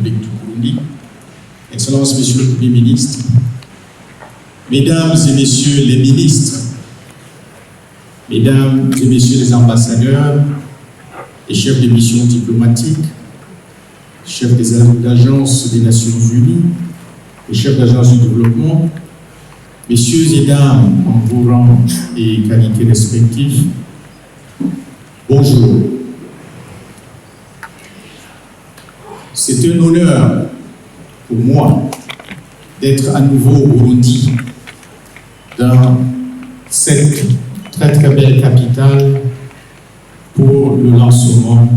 République du Burundi, Excellence Monsieur le Premier ministre, Mesdames et Messieurs les ministres, Mesdames et Messieurs les ambassadeurs, les chefs des missions diplomatiques, chefs des agences des Nations Unies, les chefs d'agences du développement, Messieurs et Dames en vos rangs et qualités respectifs, bonjour. C'est un honneur pour moi d'être à nouveau au Burundi, dans cette très très belle capitale pour le lancement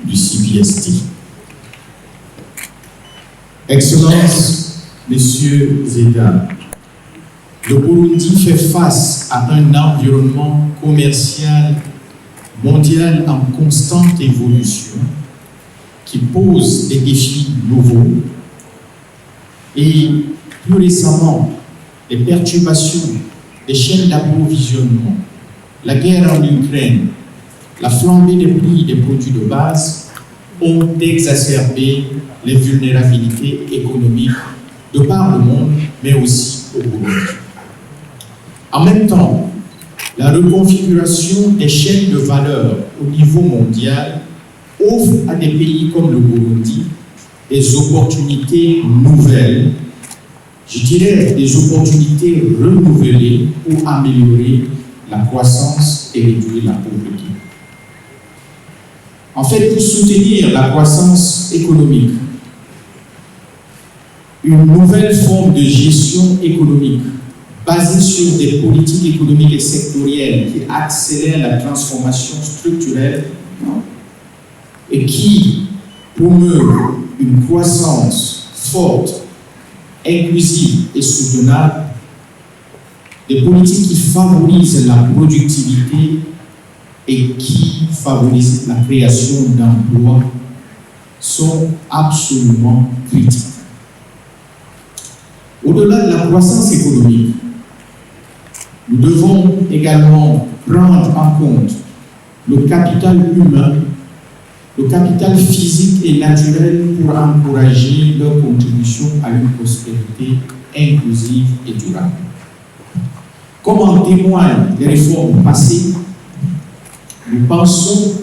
du CPST. Excellences, Messieurs et Dames, le Burundi fait face à un environnement commercial mondial en constante évolution qui pose des défis nouveaux et plus récemment les perturbations des chaînes d'approvisionnement, la guerre en Ukraine, la flambée des prix des produits de base ont exacerbé les vulnérabilités économiques de par le monde, mais aussi au Burundi. En même temps, la reconfiguration des chaînes de valeur au niveau mondial offre à des pays comme le Burundi des opportunités nouvelles, je dirais des opportunités renouvelées pour améliorer la croissance et réduire la pauvreté. En fait, pour soutenir la croissance économique, une nouvelle forme de gestion économique basée sur des politiques économiques et sectorielles qui accélèrent la transformation structurelle et qui promeuvent une croissance forte, inclusive et soutenable, des politiques qui favorisent la productivité et qui favorisent la création d'emplois sont absolument critiques. Au-delà de la croissance économique, nous devons également prendre en compte le capital humain, le capital physique et naturel pour encourager leur contribution à une prospérité inclusive et durable. Comme en témoignent les réformes passées, nous pensons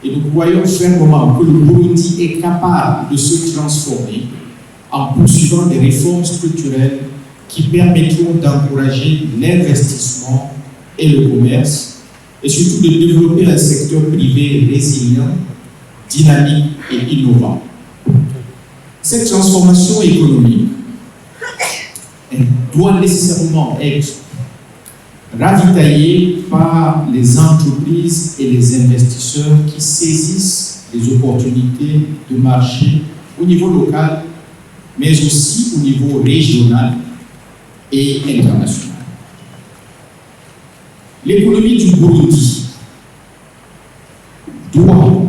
et nous croyons fermement que le Burundi est capable de se transformer en poursuivant des réformes structurelles qui permettront d'encourager l'investissement et le commerce, et surtout de développer un secteur privé résilient, dynamique et innovant. Cette transformation économique doit nécessairement être ravitaillée par les entreprises et les investisseurs qui saisissent les opportunités de marché au niveau local, mais aussi au niveau régional et international. L'économie du Burundi doit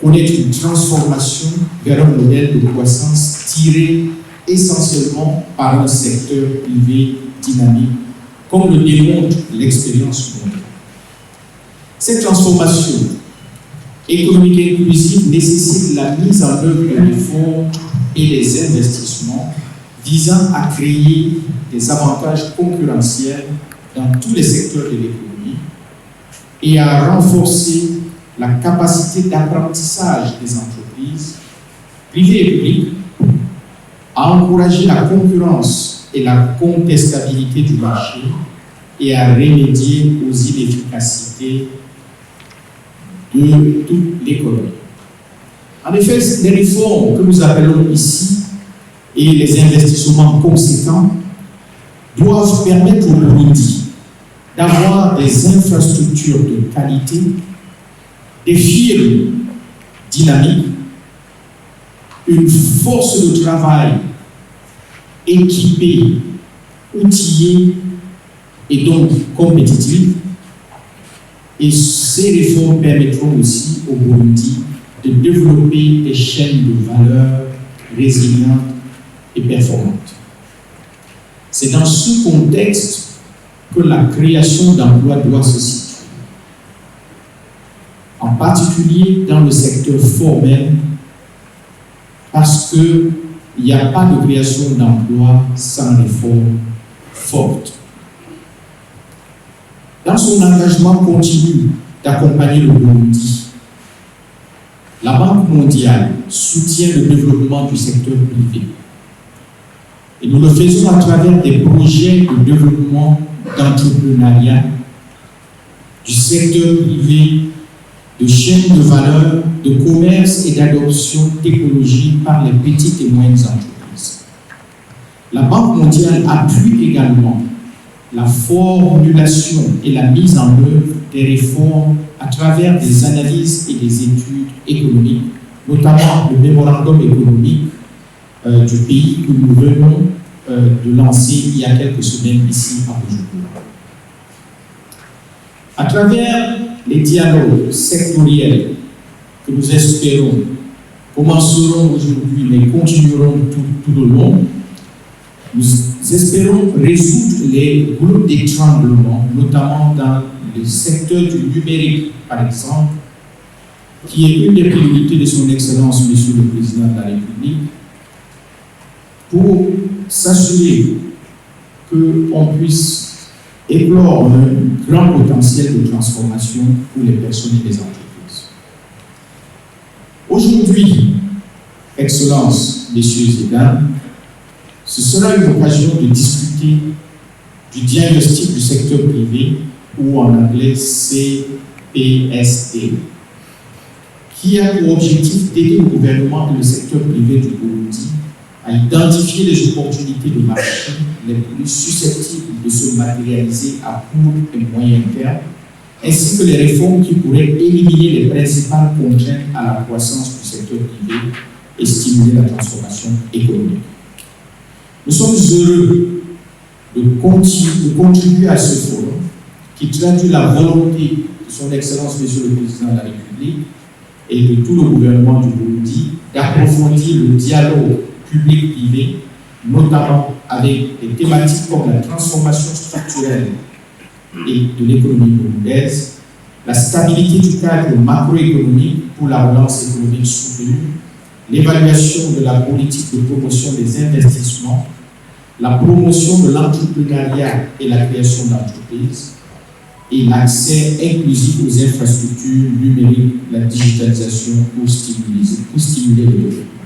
connaître une transformation vers un modèle de croissance tiré essentiellement par un secteur privé dynamique, comme le démontre l'expérience mondiale. Cette transformation économique et inclusive nécessite la mise en œuvre de réformes et les investissements visant à créer des avantages concurrentiels dans tous les secteurs de l'économie et à renforcer la capacité d'apprentissage des entreprises privées et publiques, à encourager la concurrence et la contestabilité du marché et à remédier aux inefficacités de toute l'économie. En effet, les réformes que nous appelons ici et les investissements conséquents doivent permettre au Burundi d'avoir des infrastructures de qualité, des firmes dynamiques, une force de travail équipée, outillée et donc compétitive. Et ces réformes permettront aussi au Burundi de développer des chaînes de valeur résilientes et performantes. C'est dans ce contexte que la création d'emplois doit se situer, en particulier dans le secteur formel, parce qu'il n'y a pas de création d'emplois sans réforme forte. Dans son engagement continu d'accompagner le Burundi, la Banque mondiale soutient le développement du secteur privé. Et nous le faisons à travers des projets de développement d'entrepreneuriat, du secteur privé, de chaînes de valeur, de commerce et d'adoption technologique par les petites et moyennes entreprises. La Banque mondiale appuie également la formulation et la mise en œuvre des réformes à travers des analyses et des études économiques, notamment le mémorandum économique du pays que nous venons de lancer il y a quelques semaines ici à Bujumbura. À travers les dialogues sectoriels que nous espérons commenceront aujourd'hui mais continueront tout au long, nous espérons résoudre les goulots d'étranglement, notamment dans le secteur du numérique, par exemple, qui est une des priorités de son Excellence, Monsieur le Président de la République, pour s'assurer qu'on puisse éclore un grand potentiel de transformation pour les personnes et les entreprises. Aujourd'hui, Excellences, Messieurs et Dames, ce sera une occasion de discuter du diagnostic du secteur privé, ou en anglais CPSD, qui a pour objectif d'aider le gouvernement et le secteur privé du Burundi à identifier les opportunités de marché les plus susceptibles de se matérialiser à court et moyen terme, ainsi que les réformes qui pourraient éliminer les principales contraintes à la croissance du secteur privé et stimuler la transformation économique. Nous sommes heureux de contribuer à ce forum qui traduit la volonté de son Excellence, Monsieur le Président de la République et de tout le gouvernement du Burundi d'approfondir le dialogue public-privé, notamment avec des thématiques comme la transformation structurelle et de l'économie burundaise, la stabilité du cadre macroéconomique pour la relance économique soutenue, l'évaluation de la politique de promotion des investissements, la promotion de l'entrepreneuriat et la création d'entreprises, et l'accès inclusif aux infrastructures numériques, la digitalisation pour stimuler le développement.